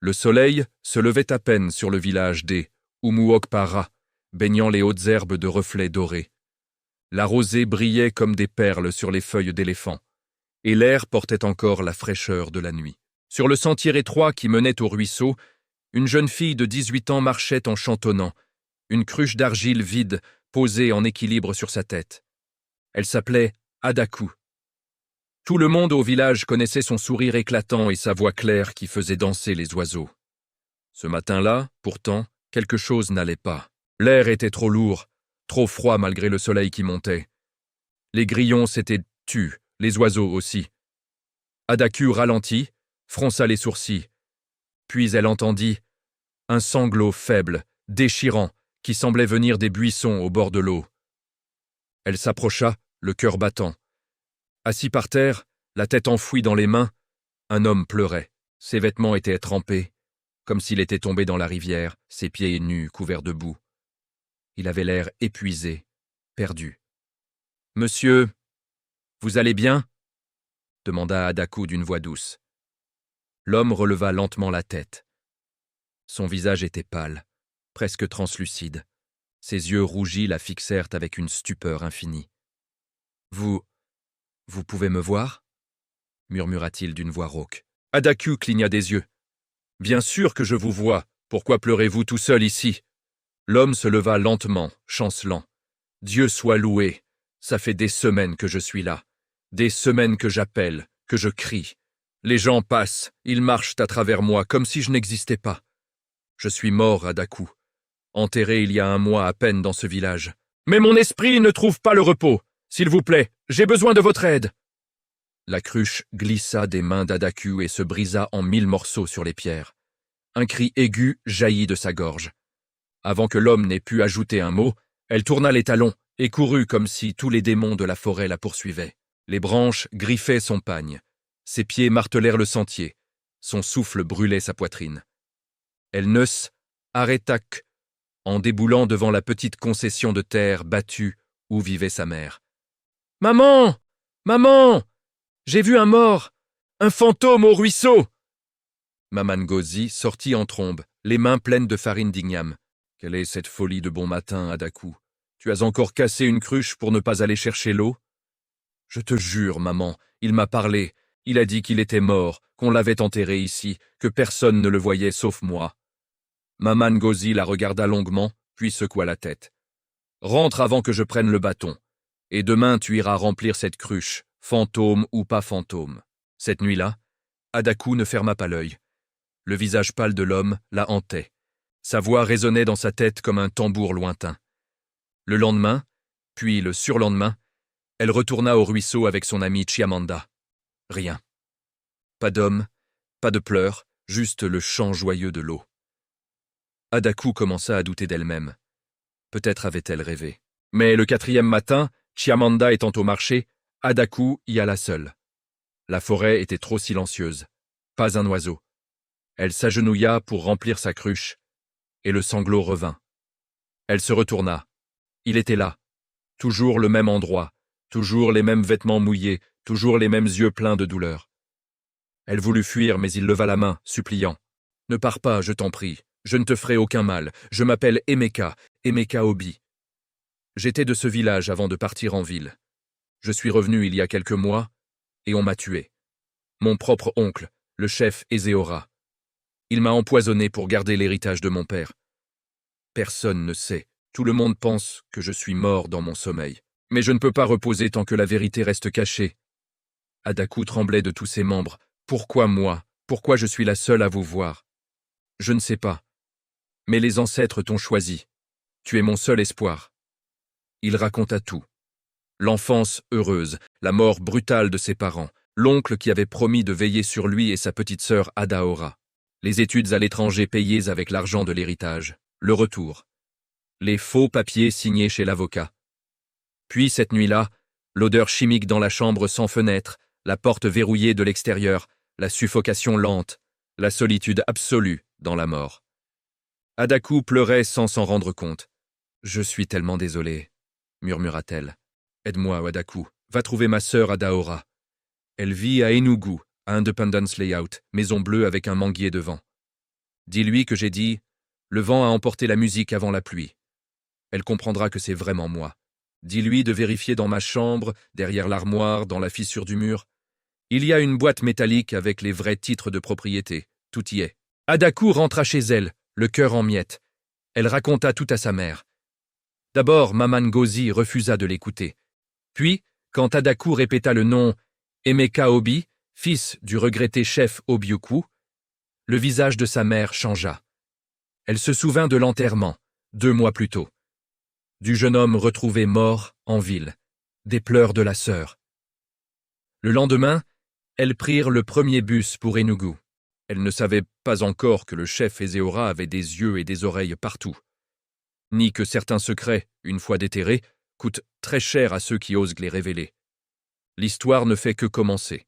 Le soleil se levait à peine sur le village des Umuokpara, baignant les hautes herbes de reflets dorés. La rosée brillait comme des perles sur les feuilles d'éléphant, et l'air portait encore la fraîcheur de la nuit. Sur le sentier étroit qui menait au ruisseau, une jeune fille de 18 ans marchait en chantonnant, une cruche d'argile vide posée en équilibre sur sa tête. Elle s'appelait Adaku. Tout le monde au village connaissait son sourire éclatant et sa voix claire qui faisait danser les oiseaux. Ce matin-là, pourtant, quelque chose n'allait pas. L'air était trop lourd, trop froid malgré le soleil qui montait. Les grillons s'étaient tus, les oiseaux aussi. Adaku ralentit, fronça les sourcils. Puis elle entendit un sanglot faible, déchirant, qui semblait venir des buissons au bord de l'eau. Elle s'approcha, le cœur battant. Assis par terre, la tête enfouie dans les mains, un homme pleurait. Ses vêtements étaient trempés, comme s'il était tombé dans la rivière, ses pieds nus couverts de boue. Il avait l'air épuisé, perdu. « Monsieur, vous allez bien ?» demanda Adaku d'une voix douce. L'homme releva lentement la tête. Son visage était pâle, presque translucide. Ses yeux rougis la fixèrent avec une stupeur infinie. « Vous pouvez me voir ?» murmura-t-il d'une voix rauque. Adaku cligna des yeux. « Bien sûr que je vous vois. Pourquoi pleurez-vous tout seul ici ?» L'homme se leva lentement, chancelant. « Dieu soit loué. Ça fait des semaines que je suis là. Des semaines que j'appelle, que je crie. Les gens passent, ils marchent à travers moi comme si je n'existais pas. Je suis mort, Adaku. Enterré il y a un mois à peine dans ce village. Mais mon esprit ne trouve pas le repos. S'il vous plaît, j'ai besoin de votre aide. » La cruche glissa des mains d'Adaku et se brisa en 1000 morceaux sur les pierres. Un cri aigu jaillit de sa gorge. Avant que l'homme n'ait pu ajouter un mot, elle tourna les talons et courut comme si tous les démons de la forêt la poursuivaient. Les branches griffaient son pagne. Ses pieds martelèrent le sentier. Son souffle brûlait sa poitrine. Elle ne s'arrêta qu', en déboulant devant la petite concession de terre battue où vivait sa mère. « Maman! Maman! J'ai vu un mort! Un fantôme au ruisseau !» Maman Ngozi sortit en trombe, les mains pleines de farine d'igname. « Quelle est cette folie de bon matin, Adaku? Tu as encore cassé une cruche pour ne pas aller chercher l'eau? »« Je te jure, maman, il m'a parlé. Il a dit qu'il était mort, qu'on l'avait enterré ici, que personne ne le voyait sauf moi. » Maman Ngozi la regarda longuement, puis secoua la tête. « Rentre avant que je prenne le bâton, et demain tu iras remplir cette cruche, fantôme ou pas fantôme. » Cette nuit-là, Adaku ne ferma pas l'œil. Le visage pâle de l'homme la hantait. Sa voix résonnait dans sa tête comme un tambour lointain. Le lendemain, puis le surlendemain, elle retourna au ruisseau avec son amie Chiamanda. Rien. Pas d'homme, pas de pleurs, juste le chant joyeux de l'eau. Adaku commença à douter d'elle-même. Peut-être avait-elle rêvé. Mais le 4e matin, Chiamanda étant au marché, Adaku y alla seule. La forêt était trop silencieuse. Pas un oiseau. Elle s'agenouilla pour remplir sa cruche, et le sanglot revint. Elle se retourna. Il était là. Toujours le même endroit, toujours les mêmes vêtements mouillés, toujours les mêmes yeux pleins de douleur. Elle voulut fuir, mais il leva la main, suppliant. « Ne pars pas, je t'en prie. Je ne te ferai aucun mal. Je m'appelle Emeka, Emeka Obi. J'étais de ce village avant de partir en ville. Je suis revenu il y a quelques mois, et on m'a tué. Mon propre oncle, le chef Ezéora. Il m'a empoisonné pour garder l'héritage de mon père. Personne ne sait. Tout le monde pense que je suis mort dans mon sommeil. Mais je ne peux pas reposer tant que la vérité reste cachée. » Adaku tremblait de tous ses membres. « Pourquoi moi? Pourquoi je suis la seule à vous voir? Je ne sais pas. Mais les ancêtres t'ont choisi. Tu es mon seul espoir. » Il raconta tout. L'enfance heureuse, la mort brutale de ses parents, l'oncle qui avait promis de veiller sur lui et sa petite sœur Adaora, les études à l'étranger payées avec l'argent de l'héritage, le retour, les faux papiers signés chez l'avocat. Puis cette nuit-là, l'odeur chimique dans la chambre sans fenêtre, la porte verrouillée de l'extérieur, la suffocation lente, la solitude absolue dans la mort. Adaku pleurait sans s'en rendre compte. « Je suis tellement désolée, » murmura-t-elle. « Aide-moi, Adaku, va trouver ma sœur Adaora. Elle vit à Enugu, à Independence Layout, maison bleue avec un manguier devant. Dis-lui que j'ai dit « Le vent a emporté la musique avant la pluie ». Elle comprendra que c'est vraiment moi. Dis-lui de vérifier dans ma chambre, derrière l'armoire, dans la fissure du mur. Il y a une boîte métallique avec les vrais titres de propriété. Tout y est. Adaku rentra chez elle, le cœur en miettes. Elle raconta tout à sa mère. D'abord, Maman Ngozi refusa de l'écouter. Puis, quand Adaku répéta le nom Emeka Obi, fils du regretté chef Obiuku, le visage de sa mère changea. Elle se souvint de l'enterrement, 2 mois plus tôt. Du jeune homme retrouvé mort en ville, des pleurs de la sœur. Le lendemain, elles prirent le premier bus pour Enugu. Elle ne savait pas encore que le chef Ezeora avait des yeux et des oreilles partout, ni que certains secrets, une fois déterrés, coûtent très cher à ceux qui osent les révéler. L'histoire ne fait que commencer.